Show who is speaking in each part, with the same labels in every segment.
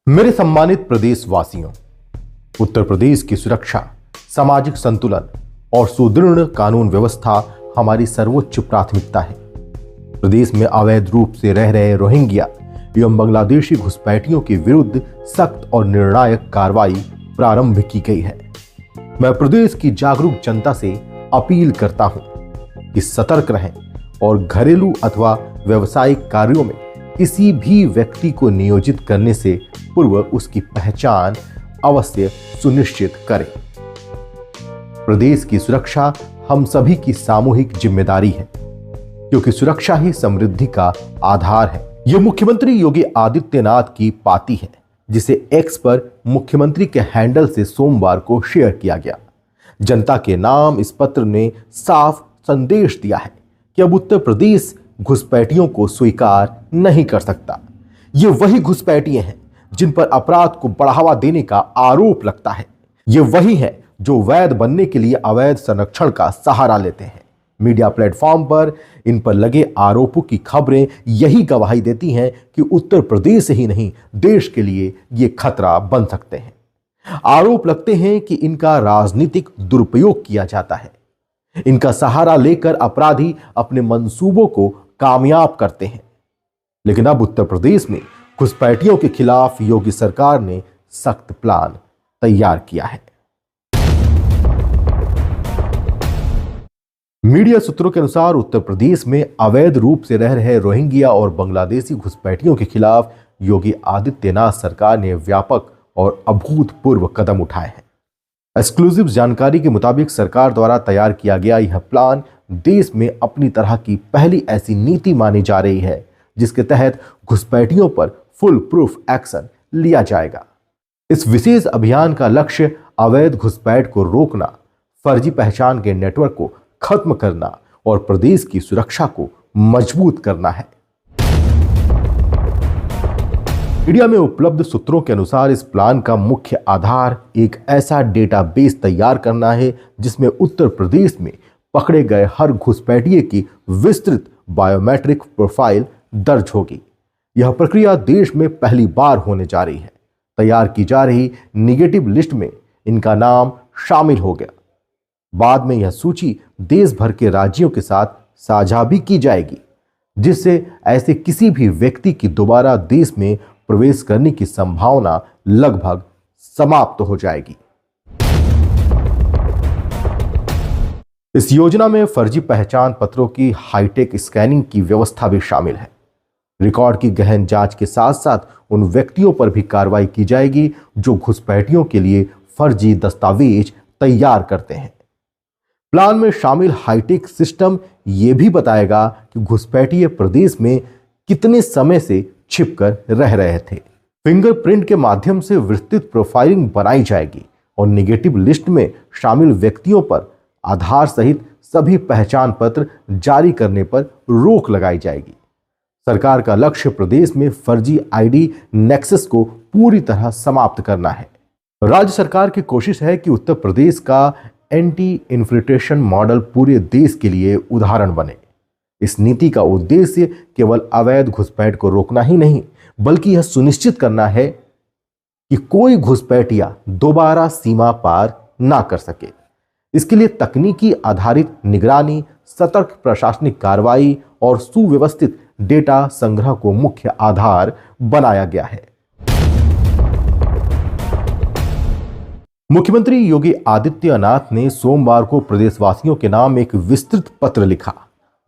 Speaker 1: मेरे सम्मानित प्रदेशवासियों, उत्तर प्रदेश की सुरक्षा, सामाजिक संतुलन और सुदृढ़ कानून व्यवस्था हमारी सर्वोच्च प्राथमिकता है। प्रदेश में अवैध रूप से रह रहे रोहिंग्या एवं बांग्लादेशी घुसपैठियों के विरुद्ध सख्त और निर्णायक कार्रवाई प्रारंभ की गई है। मैं प्रदेश की जागरूक जनता से अपील करता हूं कि सतर्क रहें और घरेलू अथवा व्यावसायिक कार्यों में किसी भी व्यक्ति को नियोजित करने से पूर्व उसकी पहचान अवश्य सुनिश्चित करें। प्रदेश की सुरक्षा हम सभी की सामूहिक जिम्मेदारी है, क्योंकि सुरक्षा ही समृद्धि का आधार है। यह मुख्यमंत्री योगी आदित्यनाथ की पाती है, जिसे एक्स पर मुख्यमंत्री के हैंडल से सोमवार को शेयर किया गया। जनता के नाम इस पत्र ने साफ संदेश दिया है कि अब उत्तर प्रदेश घुसपैठियों को स्वीकार नहीं कर सकता। ये वही घुसपैठिए हैं जिन पर अपराध को बढ़ावा देने का आरोप लगता है। ये वही हैं जो वैध बनने के लिए अवैध संरक्षण का सहारा लेते हैं। मीडिया प्लेटफॉर्म पर इन पर लगे आरोपों की खबरें यही गवाही देती हैं कि उत्तर प्रदेश ही नहीं, देश के लिए ये खतरा बन सकते हैं। आरोप लगते हैं कि इनका राजनीतिक दुरुपयोग किया जाता है। इनका सहारा लेकर अपराधी अपने मंसूबों को कामयाब करते हैं। लेकिन अब उत्तर प्रदेश में घुसपैठियों के खिलाफ योगी सरकार ने सख्त प्लान तैयार किया है। मीडिया सूत्रों के अनुसार उत्तर प्रदेश में अवैध रूप से रह रहे रोहिंग्या और बांग्लादेशी घुसपैठियों के खिलाफ योगी आदित्यनाथ सरकार ने व्यापक और अभूतपूर्व कदम उठाए हैं। एक्सक्लूसिव जानकारी के मुताबिक सरकार द्वारा तैयार किया गया यह प्लान देश में अपनी तरह की पहली ऐसी नीति मानी जा रही है जिसके तहत घुसपैठियों पर फुल प्रूफ एक्शन लिया जाएगा। इस विशेष अभियान का लक्ष्य अवैध घुसपैठ को रोकना, फर्जी पहचान के नेटवर्क को खत्म करना और प्रदेश की सुरक्षा को मजबूत करना है। मीडिया में उपलब्ध सूत्रों के अनुसार इस प्लान का मुख्य आधार एक ऐसा डेटाबेस तैयार करना है जिसमें उत्तर प्रदेश में पकड़े गए हर घुसपैठिए की विस्तृत बायोमेट्रिक प्रोफाइल दर्ज होगी। यह प्रक्रिया देश में पहली बार होने जा रही है। तैयार की जा रही निगेटिव लिस्ट में इनका नाम शामिल हो गया। बाद में यह सूची देश भर के राज्यों के साथ साझा भी की जाएगी, जिससे ऐसे किसी भी व्यक्ति की दोबारा देश में प्रवेश करने की संभावना लगभग समाप्त हो जाएगी। इस योजना में फर्जी पहचान पत्रों की हाईटेक स्कैनिंग की व्यवस्था भी शामिल है। रिकॉर्ड की गहन जांच के साथ साथ उन व्यक्तियों पर भी कार्रवाई की जाएगी जो घुसपैठियों के लिए फर्जी दस्तावेज तैयार करते हैं। प्लान में शामिल हाईटेक सिस्टम यह भी बताएगा कि घुसपैठिए प्रदेश में कितने समय से छिपकर रह रहे थे। फिंगरप्रिंट के माध्यम से विस्तृत प्रोफाइलिंग बनाई जाएगी और निगेटिव लिस्ट में शामिल व्यक्तियों पर आधार सहित सभी पहचान पत्र जारी करने पर रोक लगाई जाएगी। सरकार का लक्ष्य प्रदेश में फर्जी आईडी नेक्सस को पूरी तरह समाप्त करना है। राज्य सरकार की कोशिश है कि उत्तर प्रदेश का एंटी इन्फिल्ट्रेशन मॉडल पूरे देश के लिए उदाहरण बने। इस नीति का उद्देश्य केवल अवैध घुसपैठ को रोकना ही नहीं, बल्कि यह सुनिश्चित करना है कि कोई घुसपैठिया दोबारा सीमा पार ना कर सके। इसके लिए तकनीकी आधारित निगरानी, सतर्क प्रशासनिक कार्रवाई और सुव्यवस्थित डेटा संग्रह को मुख्य आधार बनाया गया है। मुख्यमंत्री योगी आदित्यनाथ ने सोमवार को प्रदेशवासियों के नाम एक विस्तृत पत्र लिखा,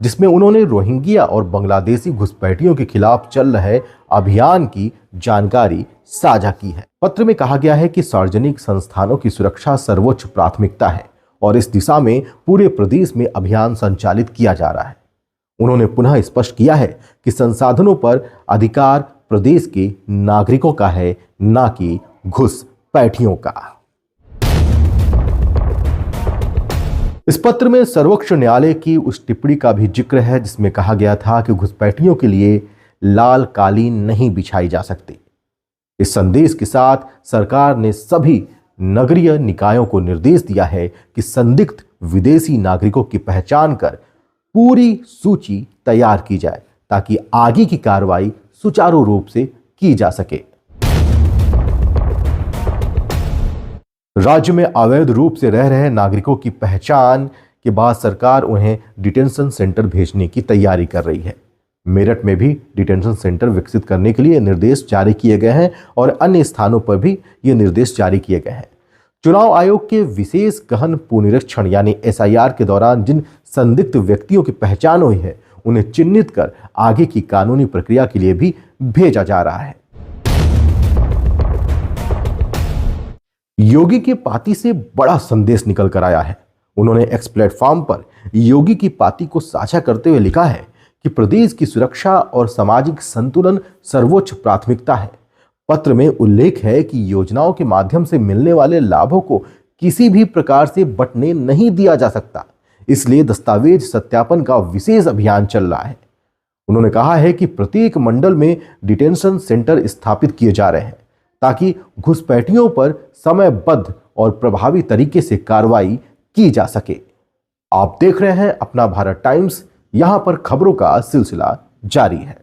Speaker 1: जिसमें उन्होंने रोहिंग्या और बांग्लादेशी घुसपैठियों के खिलाफ चल रहे अभियान की जानकारी साझा की है। पत्र में कहा गया है कि सार्वजनिक संस्थानों की सुरक्षा सर्वोच्च प्राथमिकता है और इस दिशा में पूरे प्रदेश में अभियान संचालित किया जा रहा है। उन्होंने पुनः स्पष्ट किया है कि संसाधनों पर अधिकार प्रदेश के नागरिकों का है, ना कि घुसपैठियों का। इस पत्र में सर्वोच्च न्यायालय की उस टिप्पणी का भी जिक्र है जिसमें कहा गया था कि घुसपैठियों के लिए लाल कालीन नहीं बिछाई जा सकती। इस संदेश के साथ सरकार ने सभी नगरीय निकायों को निर्देश दिया है कि संदिग्ध विदेशी नागरिकों की पहचान कर पूरी सूची तैयार की जाए ताकि आगे की कार्रवाई सुचारू रूप से की जा सके। राज्य में अवैध रूप से रह रहे नागरिकों की पहचान के बाद सरकार उन्हें डिटेंशन सेंटर भेजने की तैयारी कर रही है। मेरठ में भी डिटेंशन सेंटर विकसित करने के लिए निर्देश जारी किए गए हैं और अन्य स्थानों पर भी ये निर्देश जारी किए गए हैं। चुनाव आयोग के विशेष गहन पुनरीक्षण यानी SIR के दौरान जिन संदिग्ध व्यक्तियों की पहचान हुई है उन्हें चिन्हित कर आगे की कानूनी प्रक्रिया के लिए भी भेजा जा रहा है। योगी की पार्टी से बड़ा संदेश निकल कर आया है। उन्होंने एक्स प्लेटफॉर्म पर योगी की पार्टी को साझा करते हुए लिखा है कि प्रदेश की सुरक्षा और सामाजिक संतुलन सर्वोच्च प्राथमिकता है। पत्र में उल्लेख है कि योजनाओं के माध्यम से मिलने वाले लाभों को किसी भी प्रकार से बंटने नहीं दिया जा सकता, इसलिए दस्तावेज सत्यापन का विशेष अभियान चल रहा है। उन्होंने कहा है कि प्रत्येक मंडल में डिटेंशन सेंटर स्थापित किए जा रहे हैं ताकि घुसपैठियों पर समयबद्ध और प्रभावी तरीके से कार्रवाई की जा सके। आप देख रहे हैं अपना भारत टाइम्स, यहां पर खबरों का सिलसिला जारी है।